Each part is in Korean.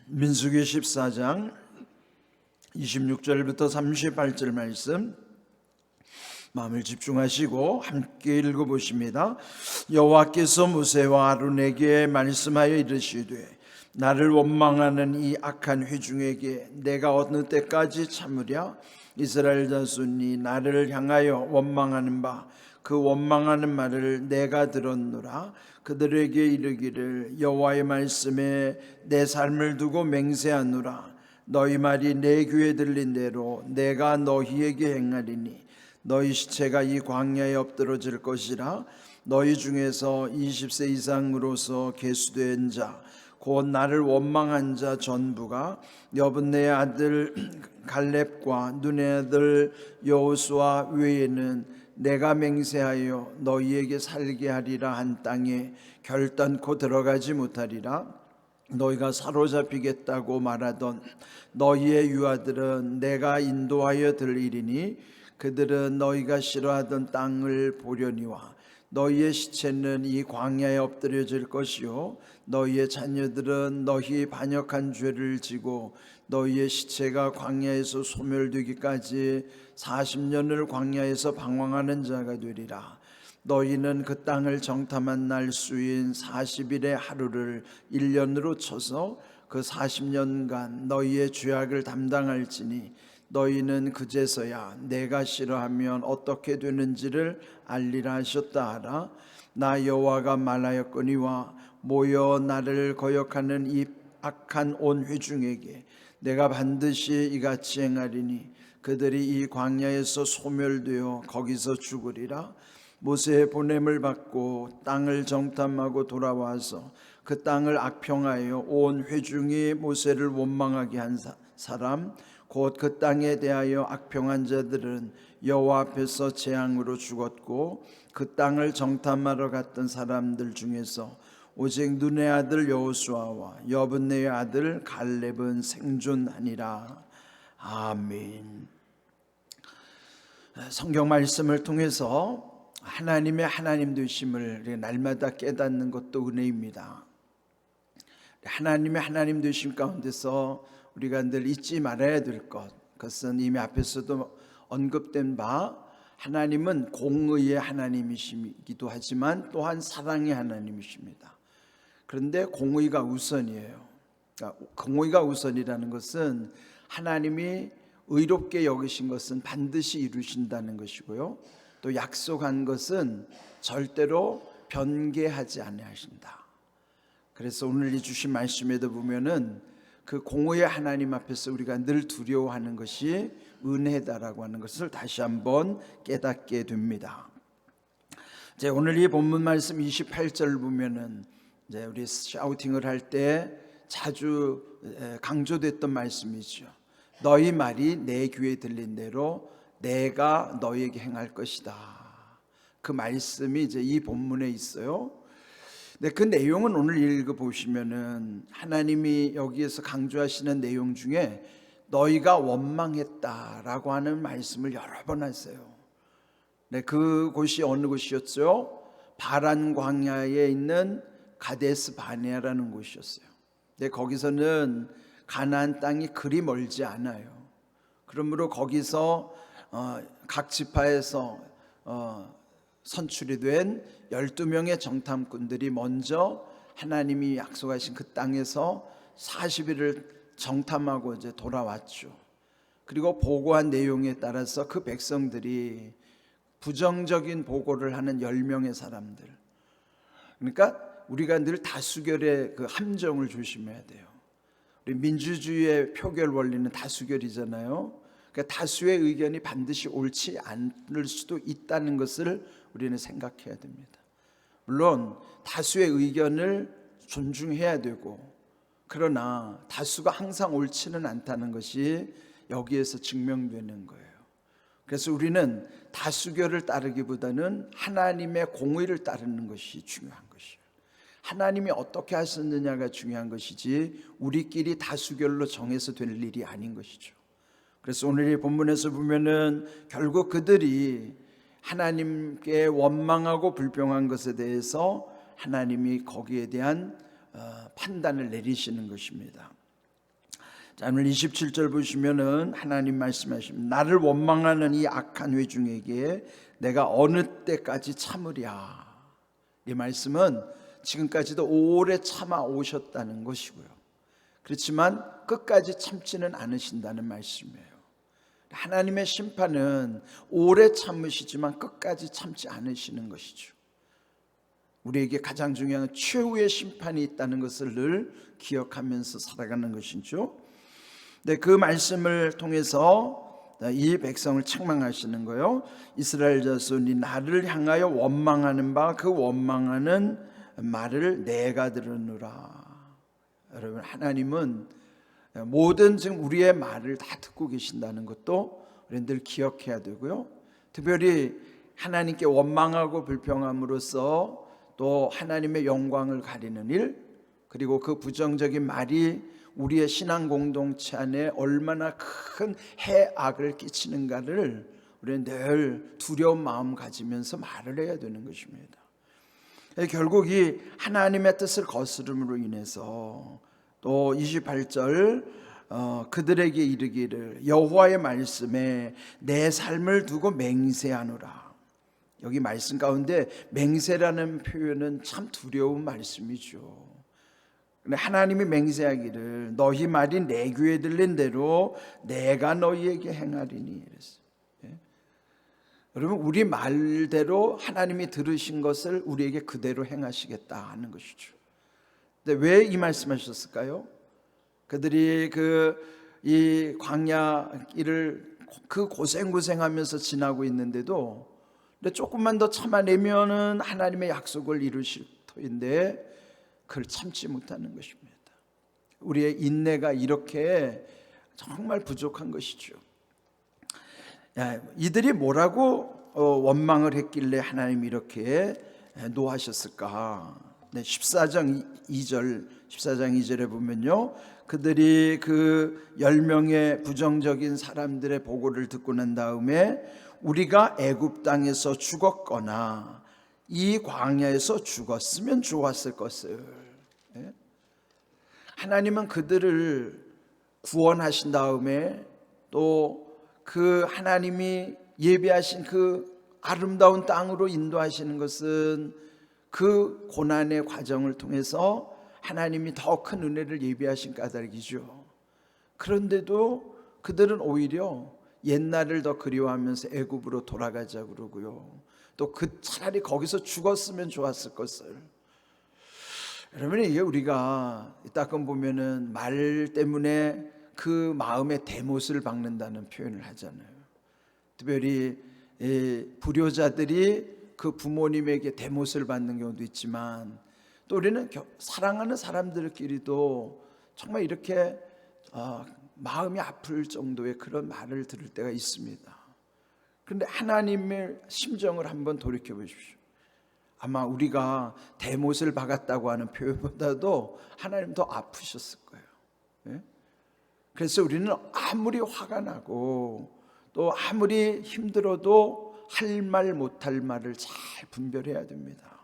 민수기 14장 26절부터 38절 말씀 마음을 집중하시고 함께 읽어보십니다. 여호와께서 모세와 아론에게 말씀하여 이르시되 나를 원망하는 이 악한 회중에게 내가 어느 때까지 참으랴? 이스라엘 자손이 나를 향하여 원망하는 바 그 원망하는 말을 내가 들었노라. 그들에게 이르기를 여호와의 말씀에 내 삶을 두고 맹세하노라. 너희 말이 내 귀에 들린 대로 내가 너희에게 행하리니 너희 시체가 이 광야에 엎드러질 것이라. 너희 중에서 20세 이상으로서 계수된 자 곧 나를 원망한 자 전부가 여분네의 아들 갈렙과 눈의 아들 여호수아 외에는 내가 맹세하여 너희에게 살게 하리라 한 땅에 결단코 들어가지 못하리라. 너희가 사로잡히겠다고 말하던 너희의 유아들은 내가 인도하여 들이리니 그들은 너희가 싫어하던 땅을 보려니와 너희의 시체는 이 광야에 엎드려질 것이요 너희의 자녀들은 너희 반역한 죄를 지고 너희의 시체가 광야에서 소멸되기까지 40년을 광야에서 방황하는 자가 되리라. 너희는 그 땅을 정탐한 날 수인 40일의 하루를 1년으로 쳐서 그 40년간 너희의 죄악을 담당할지니 너희는 그제서야 내가 싫어하면 어떻게 되는지를 알리라 하셨다 하라. 나 여호와가 말하였거니와 모여 나를 거역하는 이 악한 온 회중에게 내가 반드시 이같이 행하리니 그들이 이 광야에서 소멸되어 거기서 죽으리라. 모세의 보냄을 받고 땅을 정탐하고 돌아와서 그 땅을 악평하여 온 회중이 모세를 원망하게 한 사람 곧 그 땅에 대하여 악평한 자들은 여호와 앞에서 재앙으로 죽었고 그 땅을 정탐하러 갔던 사람들 중에서 오직 눈의 아들 여호수아와 여분네의 아들 갈렙은 생존하니라. 아멘. 성경 말씀을 통해서 하나님의 하나님 되심을 날마다 깨닫는 것도 은혜입니다. 하나님의 하나님 되심 가운데서 우리가 늘 잊지 말아야 될 것, 그것은 이미 앞에서도 언급된 바 하나님은 공의의 하나님이시기도 하지만 또한 사랑의 하나님이십니다. 그런데 공의가 우선이에요. 그러니까 공의가 우선이라는 것은 하나님이 의롭게 여기신 것은 반드시 이루신다는 것이고요, 또 약속한 것은 절대로 변개하지 아니하신다. 그래서 오늘 이 주신 말씀에도 보면은 그 공의의 하나님 앞에서 우리가 늘 두려워하는 것이 은혜다라고 하는 것을 다시 한번 깨닫게 됩니다. 이제 오늘 이 본문 말씀 28절 보면은 이제 우리 샤우팅을 할 때 자주 강조됐던 말씀이죠. 너희 말이 내 귀에 들린 대로 내가 너희에게 행할 것이다. 그 말씀이 이제 이 본문에 있어요. 근데 그 내용은 오늘 읽어보시면은 하나님이 여기에서 강조하시는 내용 중에 너희가 원망했다라고 하는 말씀을 여러 번 하세요. 네, 그곳이 어느 곳이었죠? 바란 광야에 있는 가데스 바네아라는 곳이었어요. 근데 거기서는 가나안 땅이 그리 멀지 않아요. 그러므로 거기서 각 지파에서 선출이 된 12명의 정탐꾼들이 먼저 하나님이 약속하신 그 땅에서 40일을 정탐하고 이제 돌아왔죠. 그리고 보고한 내용에 따라서 그 백성들이 부정적인 보고를 하는 10명의 사람들, 그러니까 우리가 늘 다수결의 그 함정을 조심해야 돼요. 우리 민주주의의 표결 원리는 다수결이잖아요. 그러니까 다수의 의견이 반드시 옳지 않을 수도 있다는 것을 우리는 생각해야 됩니다. 물론 다수의 의견을 존중해야 되고, 그러나 다수가 항상 옳지는 않다는 것이 여기에서 증명되는 거예요. 그래서 우리는 다수결을 따르기보다는 하나님의 공의를 따르는 것이 중요한 것이에요. 하나님이 어떻게 하셨느냐가 중요한 것이지 우리끼리 다수결로 정해서 될 일이 아닌 것이죠. 그래서 오늘 이 본문에서 보면은 결국 그들이 하나님께 원망하고 불평한 것에 대해서 하나님이 거기에 대한 판단을 내리시는 것입니다. 자, 오늘 27절 보시면은 하나님 말씀하십니다. 나를 원망하는 이 악한 회중에게 내가 어느 때까지 참으랴. 이 말씀은 지금까지도 오래 참아 오셨다는 것이고요. 그렇지만 끝까지 참지는 않으신다는 말씀이에요. 하나님의 심판은 오래 참으시지만 끝까지 참지 않으시는 것이죠. 우리에게 가장 중요한 최후의 심판이 있다는 것을 늘 기억하면서 살아가는 것이죠. 네, 그 말씀을 통해서 이 백성을 책망하시는 거예요. 이스라엘 자손이 나를 향하여 원망하는 바 그 원망하는 말을 내가 들으노라. 여러분, 하나님은 모든 지금 우리의 말을 다 듣고 계신다는 것도 우리는 늘 기억해야 되고요. 특별히 하나님께 원망하고 불평함으로써 또 하나님의 영광을 가리는 일, 그리고 그 부정적인 말이 우리의 신앙 공동체 안에 얼마나 큰 해악을 끼치는가를 우리는 늘 두려운 마음 가지면서 말을 해야 되는 것입니다. 결국 이 하나님의 뜻을 거스름으로 인해서 또 28절 그들에게 이르기를 여호와의 말씀에 내 삶을 두고 맹세하노라. 여기 말씀 가운데 맹세라는 표현은 참 두려운 말씀이죠. 하나님이 맹세하기를 너희 말이 내 귀에 들린 대로 내가 너희에게 행하리니 이랬어요. 여러분, 우리 말대로 하나님이 들으신 것을 우리에게 그대로 행하시겠다 하는 것이죠. 근데 왜 이 말씀하셨을까요? 그들이 이 광야 길을 그 고생하면서 지나고 있는데도 근데 조금만 더 참아내면은 하나님의 약속을 이루실 터인데 그걸 참지 못하는 것입니다. 우리의 인내가 이렇게 정말 부족한 것이죠. 이들이 뭐라고 원망을 했길래 하나님이 이렇게 노하셨을까? 14장 2절에 보면요, 그들이 그 10명의 부정적인 사람들의 보고를 듣고 난 다음에 우리가 애굽 땅에서 죽었거나 이 광야에서 죽었으면 좋았을 것을. 하나님은 그들을 구원하신 다음에 또 그 하나님이 예비하신 그 아름다운 땅으로 인도하시는 것은 그 고난의 과정을 통해서 하나님이 더 큰 은혜를 예비하신 까닭이죠. 그런데도 그들은 오히려 옛날을 더 그리워하면서 애굽으로 돌아가자 그러고요. 또 차라리 거기서 죽었으면 좋았을 것을. 여러분, 이게 우리가 가끔 보면은 말 때문에 그 마음에 대못을 박는다는 표현을 하잖아요. 특별히 불효자들이 그 부모님에게 대못을 받는 경우도 있지만 또 우리는 사랑하는 사람들끼리도 정말 이렇게 마음이 아플 정도의 그런 말을 들을 때가 있습니다. 그런데 하나님의 심정을 한번 돌이켜 보십시오. 아마 우리가 대못을 박았다고 하는 표현보다도 하나님 더 아프셨을 거예요. 그래서 우리는 아무리 화가 나고 또 아무리 힘들어도 할 말 못할 말을 잘 분별해야 됩니다.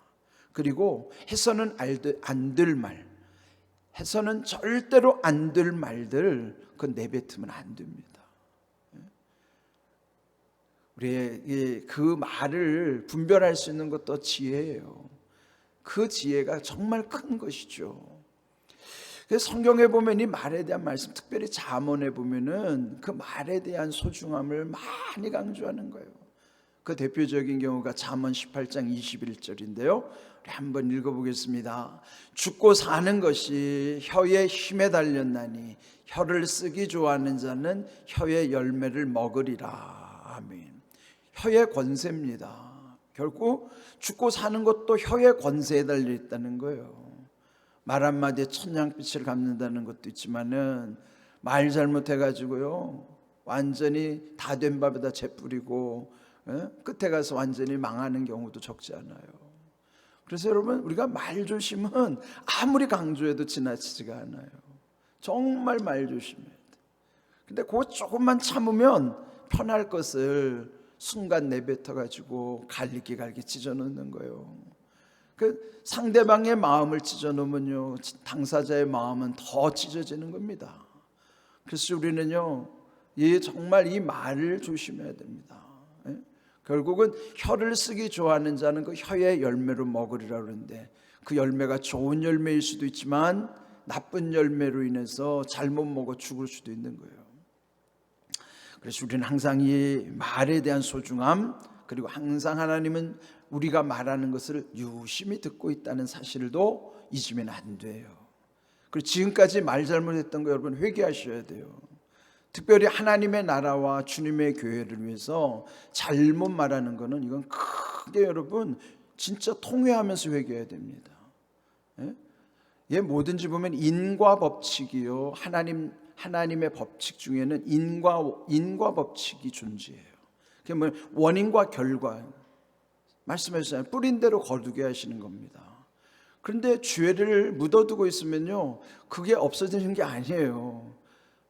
그리고 해서는 안 될 말, 해서는 절대로 안 될 말들 그건 내뱉으면 안 됩니다. 우리의 그 말을 분별할 수 있는 것도 지혜예요. 그 지혜가 정말 큰 것이죠. 그래서 성경에 보면 이 말에 대한 말씀, 특별히 잠언에 보면은 그 말에 대한 소중함을 많이 강조하는 거예요. 그 대표적인 경우가 잠언 18장 21절인데요. 우리 한번 읽어보겠습니다. 죽고 사는 것이 혀의 힘에 달렸나니 혀를 쓰기 좋아하는 자는 혀의 열매를 먹으리라. 아멘. 혀의 권세입니다. 결국 죽고 사는 것도 혀의 권세에 달려 있다는 거예요. 말 한마디에 천냥빛을 갚는다는 것도 있지만은 말 잘못해가지고요 완전히 다 된 밥에다 재 뿌리고 끝에 가서 완전히 망하는 경우도 적지 않아요. 그래서 여러분, 우리가 말 조심은 아무리 강조해도 지나치지가 않아요. 정말 말 조심해야 돼. 근데 그거 조금만 참으면 편할 것을 순간 내뱉어가지고 갈기 찢어놓는 거예요. 그 상대방의 마음을 찢어놓으면요 당사자의 마음은 더 찢어지는 겁니다. 그래서 우리는요, 정말 이 말을 조심해야 됩니다. 결국은 혀를 쓰기 좋아하는 자는 그 혀의 열매로 먹으리라 그러는데, 그 열매가 좋은 열매일 수도 있지만 나쁜 열매로 인해서 잘못 먹어 죽을 수도 있는 거예요. 그래서 우리는 항상 이 말에 대한 소중함, 그리고 항상 하나님은 우리가 말하는 것을 유심히 듣고 있다는 사실도 잊으면 안 돼요. 그리고 지금까지 말 잘못했던 거 여러분 회개하셔야 돼요. 특별히 하나님의 나라와 주님의 교회를 위해서 잘못 말하는 것은 이건 크게 여러분 진짜 통회하면서 회개해야 됩니다. 뭐든지 보면 인과 법칙이요, 하나님의 법칙 중에는 인과 법칙이 존재해요. 그게 뭐 원인과 결과 말씀하셨잖아요. 뿌린 대로 거두게 하시는 겁니다. 그런데 죄를 묻어두고 있으면요, 그게 없어지는 게 아니에요.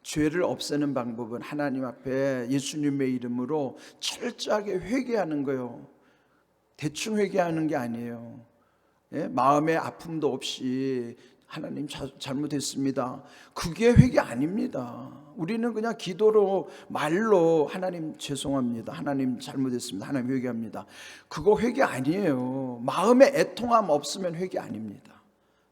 죄를 없애는 방법은 하나님 앞에 예수님의 이름으로 철저하게 회개하는 거예요. 대충 회개하는 게 아니에요. 마음의 아픔도 없이 하나님 잘못했습니다, 그게 회개 아닙니다. 우리는 그냥 기도로 말로 하나님 죄송합니다, 하나님 잘못했습니다, 하나님 회개합니다. 그거 회개 아니에요. 마음에 애통함 없으면 회개 아닙니다.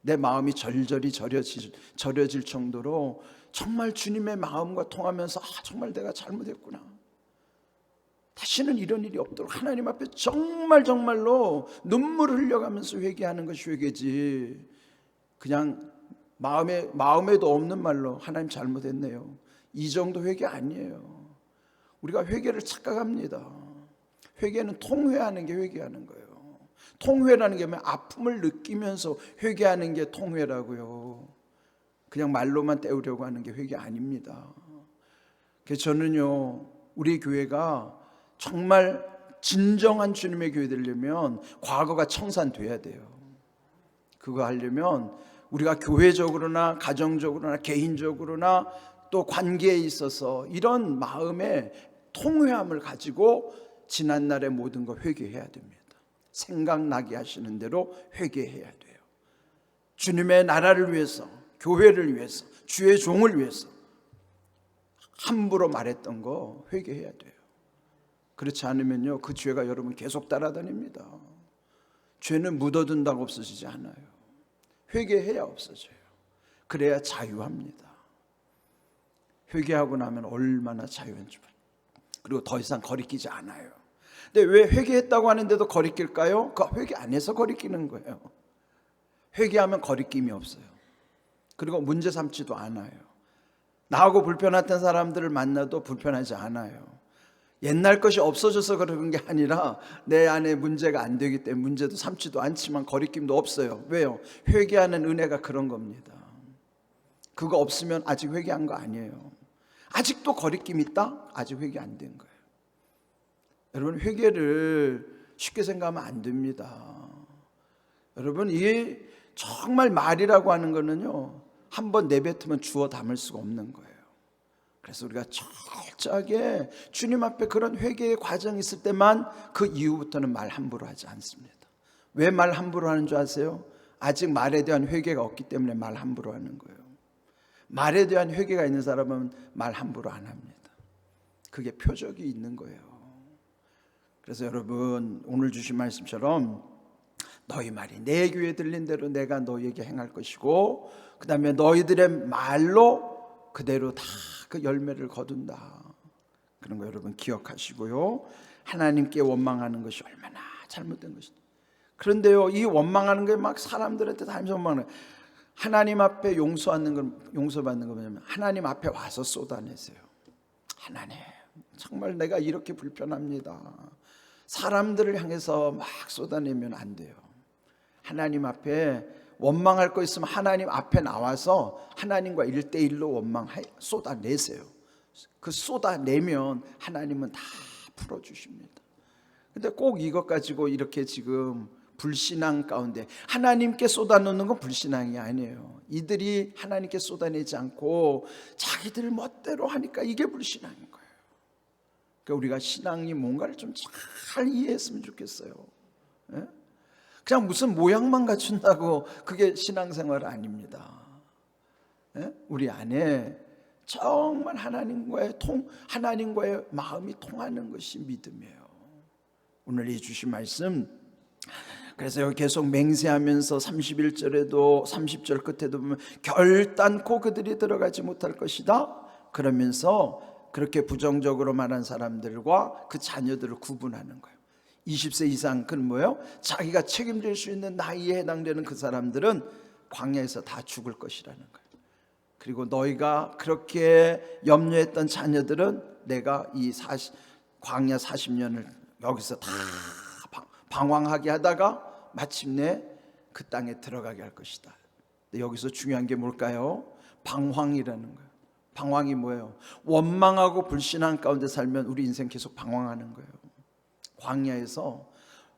내 마음이 절절히 절여질 정도로 정말 주님의 마음과 통하면서 정말 내가 잘못했구나, 다시는 이런 일이 없도록 하나님 앞에 정말로 눈물을 흘려가면서 회개하는 것이 회개지, 그냥 마음에도 없는 말로 하나님 잘못했네요, 이 정도 회개 아니에요. 우리가 회개를 착각합니다. 회개는 통회하는 게 회개하는 거예요. 통회라는 게 뭐냐면 아픔을 느끼면서 회개하는 게 통회라고요. 그냥 말로만 때우려고 하는 게 회개 아닙니다. 그래서 저는요, 우리 교회가 정말 진정한 주님의 교회 되려면 과거가 청산돼야 돼요. 그거 하려면 우리가 교회적으로나 가정적으로나 개인적으로나 또 관계에 있어서 이런 마음의 통회함을 가지고 지난날의 모든 거 회개해야 됩니다. 생각나게 하시는 대로 회개해야 돼요. 주님의 나라를 위해서, 교회를 위해서, 주의 종을 위해서 함부로 말했던 거 회개해야 돼요. 그렇지 않으면요, 그 죄가 여러분 계속 따라다닙니다. 죄는 묻어둔다고 없어지지 않아요. 회개해야 없어져요. 그래야 자유합니다. 회개하고 나면 얼마나 자유한지. 그리고 더 이상 거리끼지 않아요. 근데 왜 회개했다고 하는데도 거리낄까요? 그 회개 안 해서 거리끼는 거예요. 회개하면 거리낌이 없어요. 그리고 문제 삼지도 않아요. 나하고 불편했던 사람들을 만나도 불편하지 않아요. 옛날 것이 없어져서 그런 게 아니라 내 안에 문제가 안 되기 때문에 문제도 삼지도 않지만 거리낌도 없어요. 왜요? 회개하는 은혜가 그런 겁니다. 그거 없으면 아직 회개한 거 아니에요. 아직도 거리낌 있다? 아직 회개 안 된 거예요. 여러분, 회개를 쉽게 생각하면 안 됩니다. 여러분, 이게 정말 말이라고 하는 거는요, 한번 내뱉으면 주워 담을 수가 없는 거예요. 그래서 우리가 철저하게 주님 앞에 그런 회개의 과정이 있을 때만, 그 이후부터는 말 함부로 하지 않습니다. 왜 말 함부로 하는 줄 아세요? 아직 말에 대한 회개가 없기 때문에 말 함부로 하는 거예요. 말에 대한 회개가 있는 사람은 말 함부로 안 합니다. 그게 표적이 있는 거예요. 그래서 여러분, 오늘 주신 말씀처럼 너희 말이 내 귀에 들린 대로 내가 너희에게 행할 것이고, 그 다음에 너희들의 말로 그대로 다 그 열매를 거둔다. 그런 거 여러분 기억하시고요. 하나님께 원망하는 것이 얼마나 잘못된 것이다. 그런데요, 이 원망하는 게 막 사람들한테 다 원망하는, 하나님 앞에 용서받는 거 뭐냐면 하나님 앞에 와서 쏟아내세요. 하나님, 정말 내가 이렇게 불편합니다. 사람들을 향해서 막 쏟아내면 안 돼요. 하나님 앞에 원망할 거 있으면 하나님 앞에 나와서 하나님과 1대1로 쏟아내세요. 그 쏟아내면 하나님은 다 풀어주십니다. 근데 꼭 이것 가지고 이렇게 지금 불신앙 가운데, 하나님께 쏟아놓는 건 불신앙이 아니에요. 이들이 하나님께 쏟아내지 않고 자기들 멋대로 하니까 이게 불신앙인 거예요. 그러니까 우리가 신앙이 뭔가를 좀 잘 이해했으면 좋겠어요. 그냥 무슨 모양만 갖춘다고 그게 신앙생활 아닙니다. 우리 안에 정말 하나님과의 마음이 통하는 것이 믿음이에요. 오늘 이 주신 말씀, 그래서 여기 계속 맹세하면서 31절에도 30절 끝에도 보면 결단코 그들이 들어가지 못할 것이다. 그러면서 그렇게 부정적으로 말한 사람들과 그 자녀들을 구분하는 거예요. 20세 이상, 그건 뭐예요? 자기가 책임질 수 있는 나이에 해당되는 그 사람들은 광야에서 다 죽을 것이라는 거예요. 그리고 너희가 그렇게 염려했던 자녀들은 내가 이 광야 40년을 여기서 다 방황하게 하다가 마침내 그 땅에 들어가게 할 것이다. 근데 여기서 중요한 게 뭘까요? 방황이라는 거예요. 방황이 뭐예요? 원망하고 불신앙 가운데 살면 우리 인생 계속 방황하는 거예요. 광야에서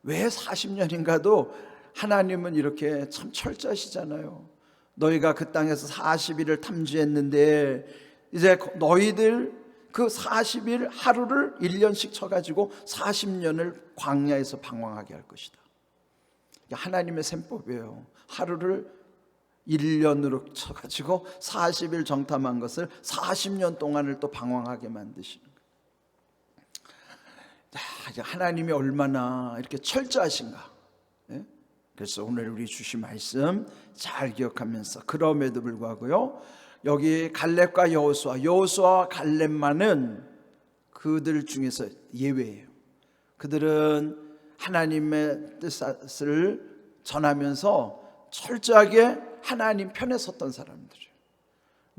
왜 40년인가도 하나님은 이렇게 참 철저하시잖아요. 너희가 그 땅에서 40일을 탐지했는데 이제 너희들 그 40일 하루를 1년씩 쳐가지고 40년을 광야에서 방황하게 할 것이다. 하나님의 셈법이에요. 하루를 1년으로 쳐가지고 40일 정탐한 것을 40년 동안을 또 방황하게 만드시는 거예요. 하나님이 얼마나 이렇게 철저하신가. 그래서 오늘 우리 주신 말씀 잘 기억하면서, 그럼에도 불구하고요, 여기 갈렙과 여호수아 갈렙만은 그들 중에서 예외예요. 그들은 하나님의 뜻을 전하면서 철저하게 하나님 편에 섰던 사람들이에요.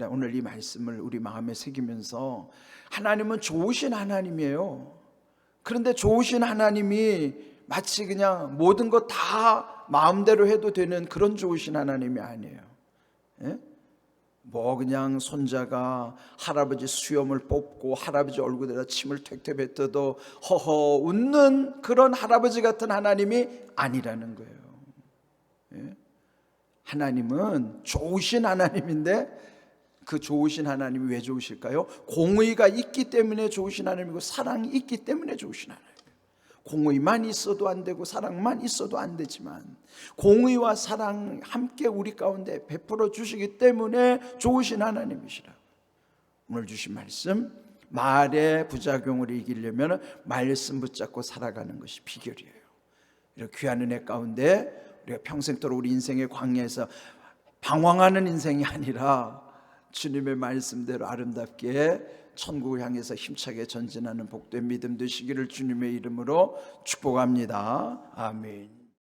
오늘 이 말씀을 우리 마음에 새기면서, 하나님은 좋으신 하나님이에요. 그런데 좋으신 하나님이 마치 그냥 모든 것 다 마음대로 해도 되는 그런 좋으신 하나님이 아니에요. 뭐 그냥 손자가 할아버지 수염을 뽑고 할아버지 얼굴에다 침을 택택 뱉어도 허허 웃는 그런 할아버지 같은 하나님이 아니라는 거예요. 하나님은 좋으신 하나님인데, 그 좋으신 하나님이 왜 좋으실까요? 공의가 있기 때문에 좋으신 하나님이고 사랑이 있기 때문에 좋으신 하나님. 공의만 있어도 안 되고 사랑만 있어도 안 되지만 공의와 사랑 함께 우리 가운데 베풀어 주시기 때문에 좋으신 하나님이시라. 오늘 주신 말씀, 말의 부작용을 이기려면 말씀 붙잡고 살아가는 것이 비결이에요. 이렇게 귀한 은혜 가운데 우리가 평생도록 우리 인생의 광야에서 방황하는 인생이 아니라 주님의 말씀대로 아름답게 천국을 향해서 힘차게 전진하는 복된 믿음 되시기를 주님의 이름으로 축복합니다. 아멘.